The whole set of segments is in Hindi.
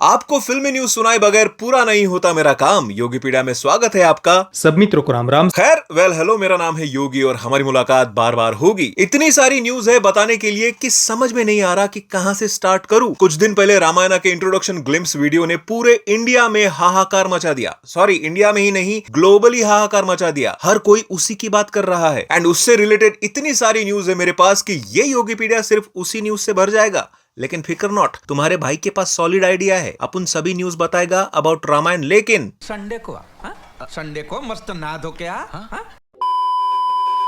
आपको फिल्मी न्यूज सुनाए बगैर पूरा नहीं होता मेरा काम। योगीपीडिया में स्वागत है आपका। सब मित्रों को राम राम। खैर हेलो, मेरा नाम है योगी और हमारी मुलाकात बार बार होगी। इतनी सारी न्यूज है बताने के लिए कि समझ में नहीं आ रहा कि कहां से स्टार्ट करूं। कुछ दिन पहले रामायण के इंट्रोडक्शन ग्लिम्स वीडियो ने पूरे इंडिया में हाहाकार मचा दिया। सॉरी, इंडिया में ही नहीं, ग्लोबली हाहाकार मचा दिया। हर कोई उसी की बात कर रहा है एंड उससे रिलेटेड इतनी सारी न्यूज है मेरे पास कि ये योगीपीडिया सिर्फ उसी न्यूज से भर जाएगा। लेकिन फिक्र नॉट, तुम्हारे भाई के पास सॉलिड आइडिया है। अपन सभी न्यूज बताएगा अबाउट रामायण। लेकिन संडे को मस्त नहा धो के आ।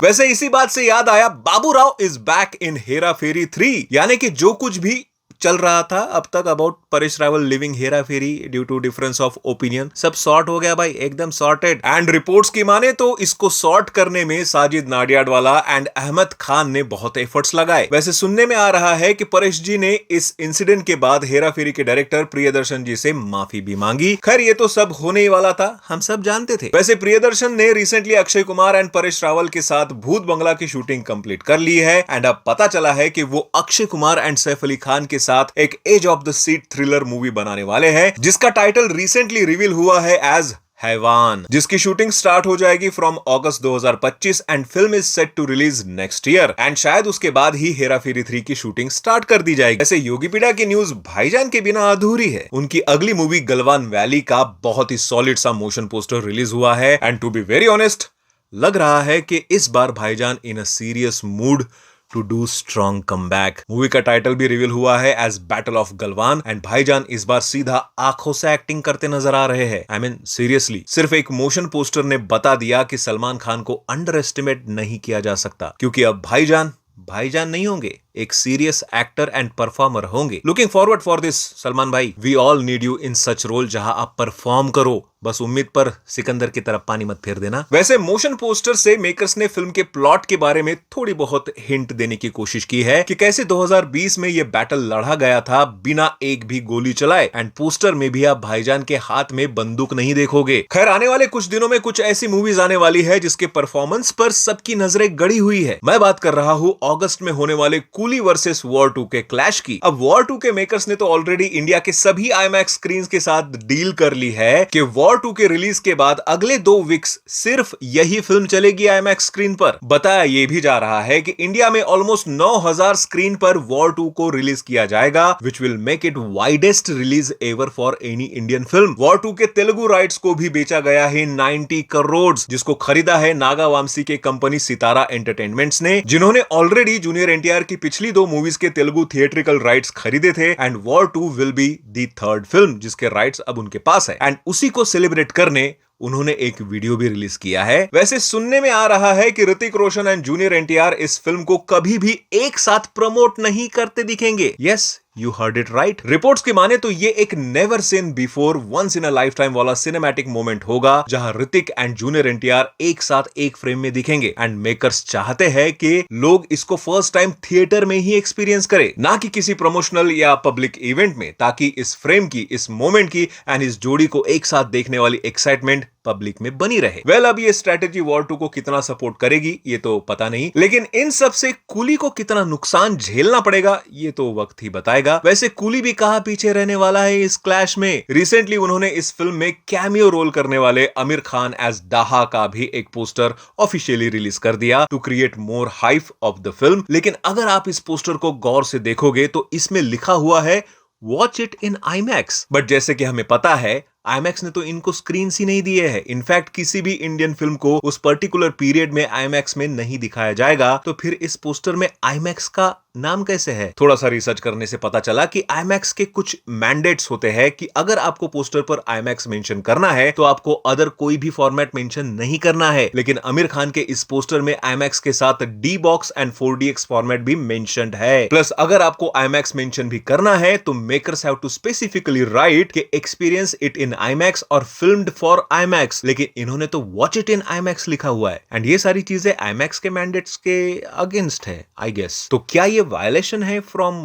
वैसे इसी बात से याद आया, Baburao is back in Hera Pheri 3। यानी कि जो कुछ भी चल रहा था अब तक about Paresh Rawal leaving Hera Pheri due to difference of opinion, सब सॉर्ट हो गया भाई, एकदम सॉर्टेड। एंड रिपोर्ट्स की माने तो इसको सॉर्ट करने में साजिद नाडियाडवाला एंड अहमद खान ने बहुत एफर्ट्स लगाए। वैसे सुनने में आ रहा है कि परेश जी ने इस इंसिडेंट के बाद हेरा फेरी के डायरेक्टर प्रियदर्शन जी से माफी भी मांगी। खैर ये तो सब होने ही वाला था, हम सब जानते थे। वैसे प्रियदर्शन ने रिसेंटली अक्षय कुमार एंड परेश रावल के साथ भूत बंगला की शूटिंग कंप्लीट कर ली है एंड अब पता चला है कि वो अक्षय कुमार एंड सैफ अली खान के साथ एक edge of the seat thriller movie बनाने वाले हैं, जिसका टाइटल रिसेंटली रिवील हुआ है एज हैवान, जिसकी शूटिंग स्टार्ट हो जाएगी from August 2025 and film is set to release next year and शायद उसके बाद ही हेरा फेरी 3 की शूटिंग स्टार्ट कर दी जाएगी। ऐसे योगीपीडिया की न्यूज भाईजान के बिना अधूरी है। उनकी अगली मूवी गलवान वैली का बहुत ही सॉलिड सा मोशन पोस्टर रिलीज हुआ है and to be very honest, लग रहा है कि इस बार Bhaijaan in a serious mood to do strong comeback. Movie का टाइटल भी रिवील हुआ है as battle of Galwan and Bhaijaan इस बार सीधा आंखों से एक्टिंग करते नजर आ रहे हैं। आई मीन सीरियसली, सिर्फ एक मोशन पोस्टर ने बता दिया कि सलमान खान को अंडर एस्टिमेट नहीं किया जा सकता, क्योंकि अब भाईजान नहीं होंगे, एक सीरियस एक्टर एंड परफॉर्मर होंगे। Looking forward for this Salman bhai, we all need you in such role जहां आप परफॉर्म करो। बस उम्मीद पर सिकंदर की तरफ पानी मत फेर देना। वैसे मोशन पोस्टर से मेकर्स ने फिल्म के प्लॉट के बारे में थोड़ी बहुत हिंट देने की कोशिश की है कि कैसे 2020 में यह बैटल लड़ा गया था बिना एक भी गोली चलाए एंड पोस्टर में भी आप भाईजान के हाथ में बंदूक नहीं देखोगे। खैर आने वाले कुछ दिनों में कुछ ऐसी मूवीज आने वाली है जिसके परफॉर्मेंस पर सबकी नजरें गड़ी हुई है। मैं बात कर रहा हूं अगस्त में होने वाले कूली वर्सेस वॉर 2 के क्लैश की। अब वॉर 2 के मेकर्स ने तो ऑलरेडी इंडिया के सभी आईमैक्स स्क्रीन्स के साथ डील कर ली है कि वॉर 2 के रिलीज के बाद अगले 2 वीक्स सिर्फ यही फिल्म चलेगी आईमैक्स स्क्रीन पर। बताया यह भी जा रहा है कि इंडिया में ऑलमोस्ट 9000 स्क्रीन पर वॉर 2 को रिलीज किया जाएगा, which will make it widest release ever for any Indian film. War 2 के तेलुगु राइट्स को भी बेचा गया है 90 करोड़, जिसको खरीदा है नागा वामसी के कंपनी सितारा एंटरटेनमेंट्स ने, जिन्होंने ऑलरेडी जूनियर एनटीआर की पिछली 2 मूवीज के तेलुगु थिएट्रिकल राइट्स खरीदे थे and war 2 will be the third film जिसके राइट्स अब उनके पास है एंड उसी को सेलिब्रेट करने उन्होंने एक वीडियो भी रिलीज किया है। वैसे सुनने में आ रहा है कि ऋतिक रोशन एंड जूनियर एनटीआर इस फिल्म को कभी भी एक साथ प्रमोट नहीं करते दिखेंगे। Yes, you heard it right. Reports की माने तो ये एक never seen before once in a lifetime वाला सिनेमैटिक मोमेंट होगा जहां ऋतिक एंड जूनियर एनटीआर एक साथ एक फ्रेम में दिखेंगे एंड मेकर्स चाहते हैं कि लोग इसको फर्स्ट टाइम थिएटर में ही एक्सपीरियंस करें, ना कि किसी प्रमोशनल या पब्लिक इवेंट में, ताकि इस फ्रेम की, इस मोमेंट की एंड इस जोड़ी को एक साथ देखने वाली एक्साइटमेंट पब्लिक में बनी रहे। वेल, अब ये स्ट्रेटेजी वॉर 2 को कितना सपोर्ट करेगी ये तो पता नहीं, लेकिन इन सब से कूली को कितना नुकसान झेलना पड़ेगा ये तो वक्त ही बताएगा। वैसे कूली भी कहां पीछे रहने वाला है इस क्लैश में। रिसेंटली उन्होंने इस फिल्म में कैमियो रोल करने वाले आमिर खान एज दाहा का भी एक पोस्टर ऑफिशियली रिलीज कर दिया to create more hype of the film. लेकिन अगर आप इस पोस्टर को गौर से देखोगे तो इसमें लिखा हुआ है watch it in IMAX, but जैसे कि हमें पता है आईमैक्स ने तो इनको स्क्रीन ही नहीं दिए हैं। इनफैक्ट किसी भी इंडियन फिल्म को उस पर्टिकुलर पीरियड में आईमैक्स में नहीं दिखाया जाएगा, तो फिर इस पोस्टर में आईमैक्स का नाम कैसे है? थोड़ा सा रिसर्च करने से पता चला कि आईमैक्स के कुछ मैंडेट्स होते हैं कि अगर आपको पोस्टर पर आईमैक्स मेंशन करना है तो आपको अदर कोई भी फॉर्मेट मेंशन नहीं करना है। लेकिन आमिर खान के इस पोस्टर में आईमैक्स के साथ D box and 4DX format भी मेंशन्ड है। प्लस अगर आपको आईमैक्स मेंशन भी करना है तो makers have to specifically write कि एक्सपीरियंस इट इन IMAX और फिल्म्ड फॉर IMAX, लेकिन इन्होंने तो वॉच इट इन IMAX लिखा हुआ है एंड ये सारी चीजें IMAX के मैंडेट्स के अगेंस्ट है आई गेस। तो क्या ये वायलेशन है फ्रॉम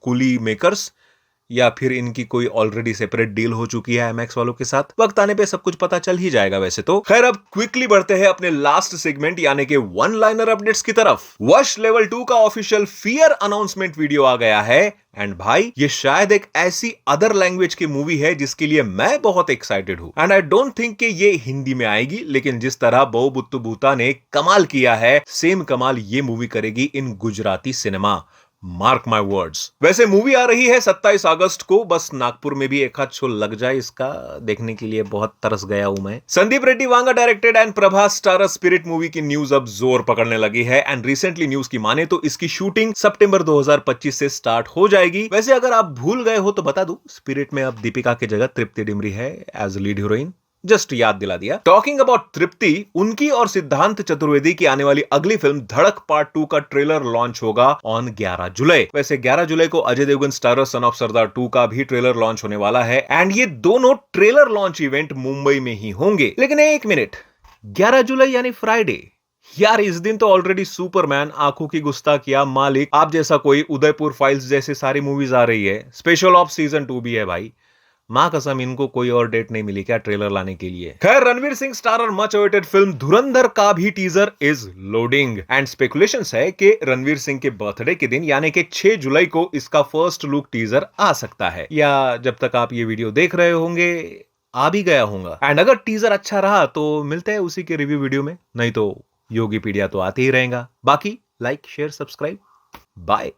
कूली मेकर्स? या फिर इनकी कोई ऑलरेडी सेपरेट डील हो चुकी है IMAX वालों के साथ। वक्त आने पे सब कुछ पता चल ही जाएगा वैसे तो। खैर अब क्विकली बढ़ते हैं अपने लास्ट सेगमेंट यानी कि वन लाइनर अपडेट्स की तरफ। वश लेवल 2 का ऑफिशियल फियर अनाउंसमेंट वीडियो आ गया है एंड भाई ये शायद एक ऐसी अदर लैंग्वेज की मूवी है जिसके लिए मैं बहुत एक्साइटेड हूं एंड आई डोंट थिंक कि ये हिंदी में आएगी, लेकिन जिस तरह बो बुत्तु बूता ने कमाल किया है सेम कमाल ये मूवी करेगी in Gujarati cinema. Mark my words. वैसे मूवी आ रही है 27 अगस्त को, बस नागपुर में भी एक हाथ शो लग जाए इसका देखने के लिए बहुत तरस गया हूं मैं। Sandeep Reddy Vanga directed and Prabhas starrer spirit movie की न्यूज अब जोर पकड़ने लगी है एंड रिसेंटली न्यूज की माने तो इसकी शूटिंग सितंबर 2025 से स्टार्ट हो जाएगी। वैसे अगर आप भूल गए हो तो बता दूं, स्पिरिट में अब दीपिका की जगह तृप्ति डिमरी है एज लीड हीरोइन, जस्ट याद दिला दिया। टॉकिंग अबाउट तृप्ति, उनकी और सिद्धांत चतुर्वेदी की आने वाली अगली फिल्म धड़क पार्ट 2 का ट्रेलर लॉन्च होगा ऑन 11 जुलाई। वैसे 11 जुलाई को Ajay Devgn starrer son of Sardaar 2 का भी ट्रेलर लॉन्च होने वाला है एंड ये दोनों ट्रेलर लॉन्च इवेंट मुंबई में ही होंगे। लेकिन एक मिनट, 11 जुलाई यानी फ्राइडे यार, इस दिन तो ऑलरेडी सुपरमैन, आंखों की गुस्ताखिया, मालिक, आप जैसा कोई, उदयपुर फाइल्स जैसे सारी मूवीज आ रही है, स्पेशल ऑफ सीजन 2 भी है भाई। मां कसम इनको कोई और डेट नहीं मिली क्या ट्रेलर लाने के लिए। खैर Ranveer Singh starrer much awaited film धुरंधर का भी teaser is loading and speculations है कि रणवीर सिंह के बर्थडे के दिन यानी कि 6 जुलाई को इसका फर्स्ट लुक टीजर आ सकता है, या जब तक आप ये वीडियो देख रहे होंगे आ भी गया होगा। एंड अगर टीजर अच्छा रहा तो मिलते हैं उसी के रिव्यू वीडियो में, नहीं तो योगी पीडिया तो आते ही रहेगा। बाकी लाइक शेयर सब्सक्राइब, बाय।